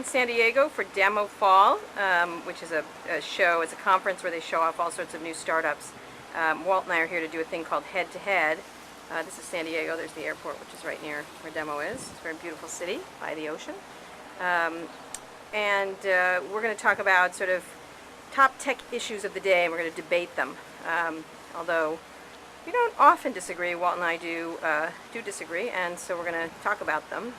San Diego for Demo Fall, which is a show. It's a conference where they show off all sorts of new startups. Walt and I are here to do a thing called Head to Head. This is San Diego. There's the airport, which is right near where Demo is. It's a very beautiful city by the ocean. We're going to talk about sort of top tech issues of the day, and we're going to debate them. Although we don't often disagree, Walt and I do disagree, and so we're going to talk about them.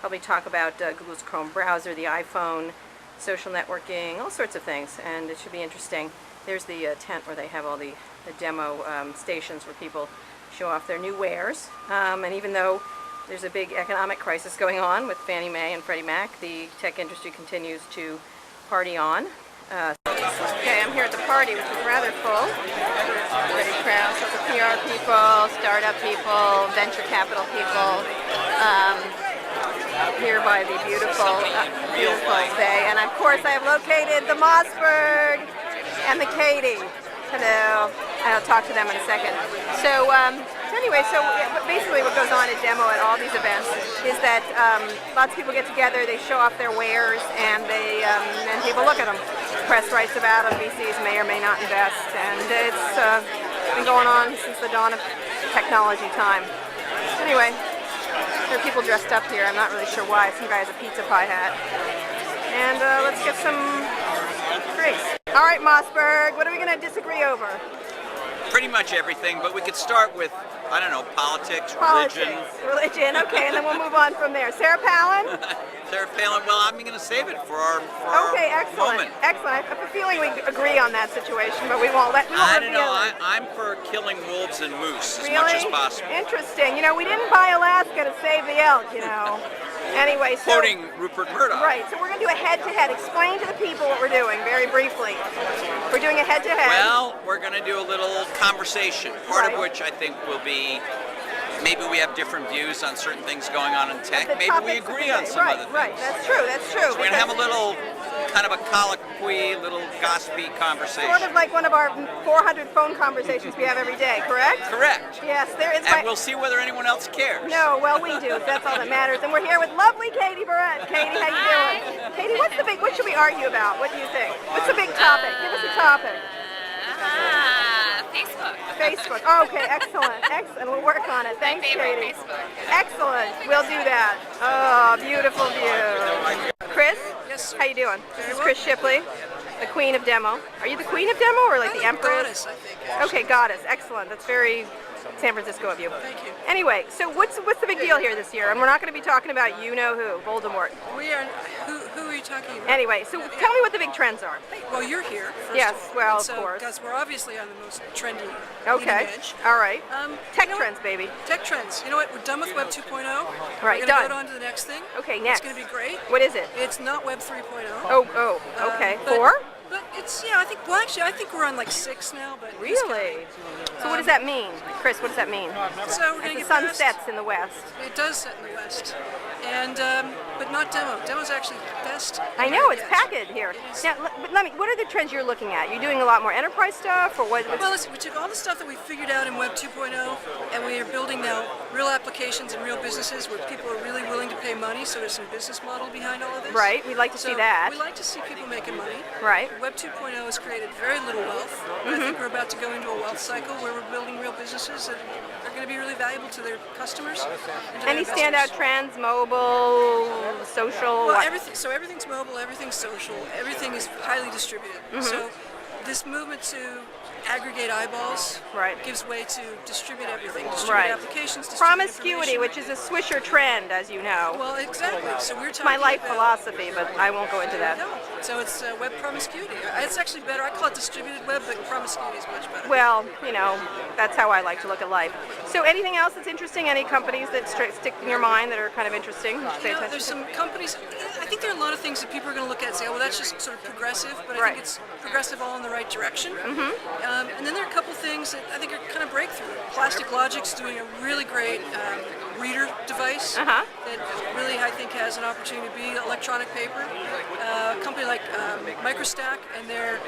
Probably talk about Google's Chrome browser, the iPhone, social networking, all sorts of things, and it should be interesting. There's the tent where they have all the demo stations where people show off their new wares. And even though there's a big economic crisis going on with Fannie Mae and Freddie Mac, the tech industry continues to party on. Okay, I'm here at the party, which is rather full. Pretty crowd, so the PR people, startup people, venture capital people. Here by the beautiful bay, and of course I have located the Mossberg and the Katie. Hello. I'll talk to them in a second. So basically what goes on at Demo at all these events is that lots of people get together, they show off their wares, and and people look at them. Press writes about them, VCs may or may not invest, and it's been going on since the dawn of technology time. Anyway, there are people dressed up here. I'm not really sure why. Some guy has a pizza pie hat. And let's get some drinks. All right, Mossberg, what are we going to disagree over? Pretty much everything, but we could start with, I don't know, politics, religion, okay, and then we'll move on from there. Sarah Palin? Sarah Palin, well, I'm going to save it for our excellent, moment. excellent. I have a feeling we agree on that situation, but we won't I don't know, I'm for killing wolves and moose as much as possible. Interesting. You know, we didn't buy Alaska to save the elk, you know. Anyway, so... Quoting Rupert Murdoch. Right, so we're going to do a head-to-head. Explain to the people what we're doing, very briefly. We're doing a head-to-head. Well, we're going to do a little conversation, part of which I think will be, maybe we have different views on certain things going on in tech. Maybe we agree on some other things. Right, that's true, that's true. So we're going to have a little, kind of a colloquy, little gossipy conversation. Sort of like one of our 400 phone conversations we have every day, correct? Correct. Yes, there is. And we'll see whether anyone else cares. No, well, we do. That's all that matters. And we're here with lovely Katie Barrett. Katie, how you doing? Katie, what should we argue about? What do you think? What's the big topic? Give us a topic. Facebook. Facebook. Oh, okay, excellent. Excellent. We'll work on it. Thanks, Katie. Facebook. Excellent. We'll do that. Oh, beautiful view. Chris? Yes, sir. How you doing? This is Chris Shipley, the Queen of Demo. Are you the Queen of Demo or like the Empress? Goddess, I think. Actually. Okay, Goddess. Excellent. That's very San Francisco of you. Thank you. Anyway, so what's the big deal here this year? And we're not going to be talking about you-know-who, Voldemort. We are. Who are you talking about? Anyway, so tell me what the big trends are. Well, you're here. Yes, well, of course. Because we're obviously on the most trendy Okay. edge. All right. Tech you know trends, baby. Tech trends. You know what? We're done with Web 2.0. Right, we're done. Go on to the next thing. Okay, next. It's going to be great. What is it? It's not Web 3.0. Oh, okay. 4? But it's, yeah, I think we're on like 6 now. But Really? So what does that mean? Chris, what does that mean? So we're going to The get sun past- sets in the west. It does set in the west. And, but not Demo. Demo's actually best. I know, it's packaged here. Now, but let me, what are the trends you're looking at? You're doing a lot more enterprise stuff, or what? Well, listen, we took all the stuff that we figured out in Web 2.0, and we are building now real applications and real businesses where people are really willing to pay money, so there's some business model behind all of this. Right, we'd like to see that. We like to see people making money. Right. Web 2.0 has created very little wealth. I think we're about to go into a wealth cycle where we're building real businesses that are going to be really valuable to their customers. And to Any their standout investors. trends? Mobile, social? Well, what? everything's mobile, everything's social, everything is highly distributed. So this movement to aggregate eyeballs gives way to distribute everything, distribute applications, distribute Promiscuity, information. which is a Swisher trend, as you know. Well, exactly. So we're It's talking my life about, philosophy, but I won't go into that. No. So it's web promiscuity. It's actually better. I call it distributed web, but promiscuity is much better. Well, you know, that's how I like to look at life. So anything else that's interesting? Any companies that stick in your mind that are kind of interesting? Pay attention There's to? some companies. I think there are a lot of things that people are going to look at and say, oh, well, that's just sort of progressive, but I Right. think it's progressive all in the right direction. And then there are a couple things that I think are kind of breakthrough. Plastic Logic's doing a really great reader device that really, I think, has an opportunity to be electronic paper. A company like Microstack and their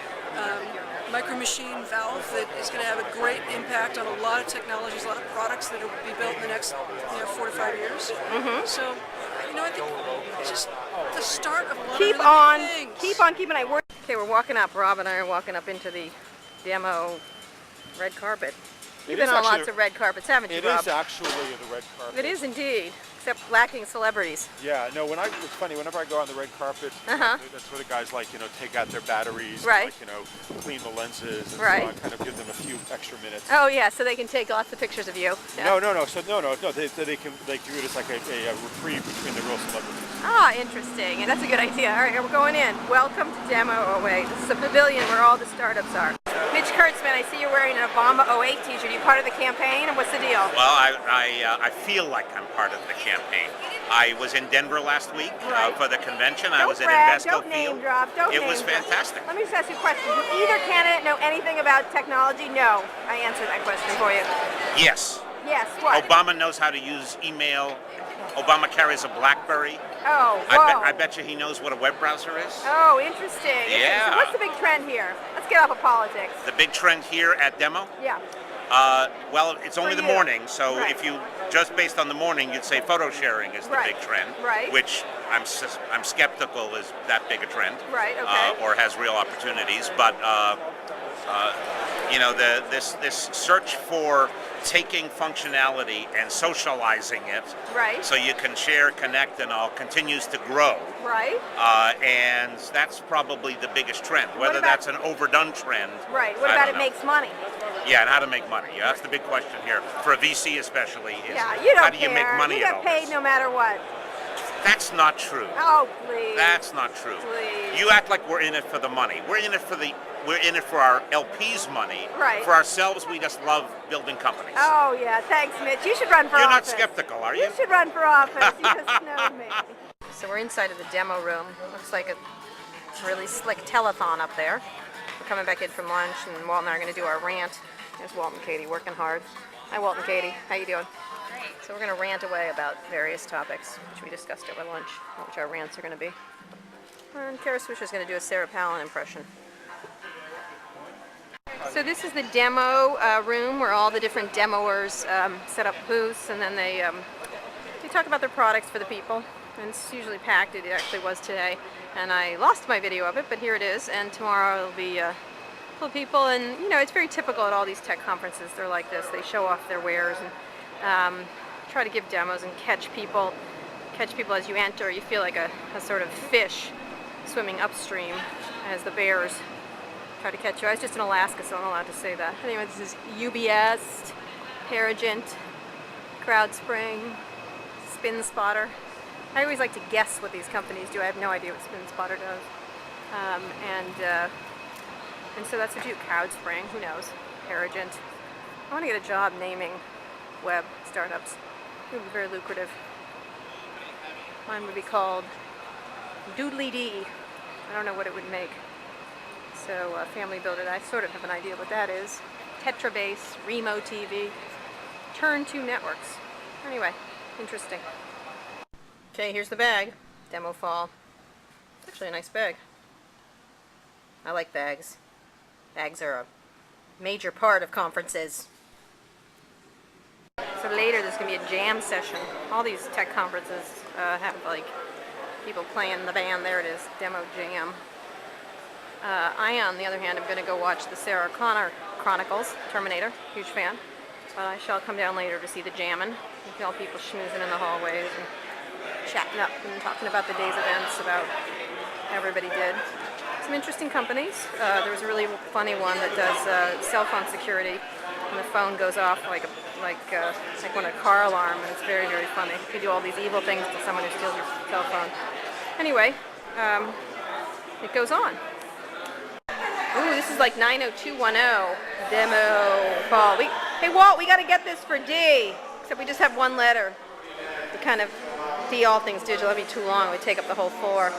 micro machine valve that is going to have a great impact on a lot of technologies, a lot of products that will be built in the next 4 to 5 years. So, I think it's just the start of a lot of Keep really on, big things. keep on keeping. Okay, we're walking up. Rob and I are walking up into the demo red carpet. You've been on lots of red carpets, haven't you, Rob? It is actually the red carpet. It is indeed, except lacking celebrities. Yeah, no, it's funny, whenever I go on the red carpet, that's where the guys like, take out their batteries, Right. and, clean the lenses, and Right. so I kind of give them a few extra minutes. Oh yeah, so they can take lots of pictures of you. Yeah. No, they can view it as like a reprieve between the real celebrities. Ah, interesting, and that's a good idea. All right, we're going in. Welcome to Demo 08. This is the pavilion where all the startups are. Mitch Kurtzman, I see you're wearing an Obama 08 t-shirt. Are you part of the campaign, and what's the deal? Well, I feel like I'm part of the campaign. I was in Denver last week for the convention. I was at Invesco don't name Field. drop, don't It name was drop. fantastic. Let me just ask you a question. Does either candidate know anything about technology? No. I answered that question for you. Yes. Yes, what? Obama knows how to use email. Obama carries a BlackBerry. Oh, whoa. I bet you he knows what a web browser is. Oh, interesting. Yeah. So what's the big trend here? Let's get off of politics. The big trend here at Demo? Yeah. Well, it's only the you. morning, so Right. if you just based on the morning, you'd say photo sharing is the Right. big trend, Right. which I'm skeptical is that big a trend, Right, okay. or has real opportunities. But this search for taking functionality and socializing it, Right. so you can share, connect, and all, continues to grow. Right. And that's probably the biggest trend. Whether about- that's an overdone trend. Right. What I about don't it know. makes money? Yeah, and how to make money. Yeah, that's the big question here. For a VC especially, is Yeah, you don't how do you care. make money You at get all paid this? no matter what. That's not true. Oh, please. That's not true. Please. You act like we're in it for the money. We're in it for our LP's money. Right. For ourselves, we just love building companies. Oh, yeah. Thanks, Mitch. You should run for You're not office. skeptical, are you? You should run for office. You just snowed me. So we're inside of the demo room. Looks like a really slick telethon up there. We're coming back in from lunch, and Walt and I are going to do our rant. There's Walt and Katie working hard. Hi, Walt and Katie. How you doing? Great. So we're going to rant away about various topics, which we discussed over lunch, which our rants are going to be. And Kara Swisher is going to do a Sarah Palin impression. So this is the demo room where all the different demoers set up booths, and then they talk about their products for the people. And it's usually packed. It actually was today, and I lost my video of it, but here it is. And tomorrow it'll be full of people, and it's very typical at all these tech conferences. They're like this. They show off their wares and try to give demos and catch people as you enter. You feel like a sort of fish swimming upstream as the bears try to catch you. I was just in Alaska, so I'm not allowed to say that. Anyway, this is UBS, Paragent, CrowdSpring, SpinSpotter. I always like to guess what these companies do. I have no idea what SpinSpotter does. And so that's a few. CrowdSpring, who knows? Paragent. I want to get a job naming web startups. It would be very lucrative. Mine would be called Doodly Dee. I don't know what it would make. So Family Builder, I sort of have an idea what that is. Tetrabase, Remo TV, Turn2 Networks. Anyway, interesting. Okay, here's the bag. Demo fall. It's actually a nice bag. I like bags. Bags are a major part of conferences. So later there's going to be a jam session. All these tech conferences have like people playing the band. There it is, Demo Jam. I, on the other hand, am going to go watch the Sarah Connor Chronicles, Terminator, huge fan. But I shall come down later to see the jammin'. You see all people schmoozing in the hallways and chatting up and talking about the day's events, about how everybody did. Some interesting companies. There was a really funny one that does cell phone security, and the phone goes off like when a car alarm, and it's very, very funny. You do all these evil things to someone who steals your cell phone. Anyway, it goes on. Ooh, this is like 90210 demo fall. Hey Walt, we got to get this for D. Except we just have one letter. We kind of D all things digital. That'd be too long. We take up the whole floor.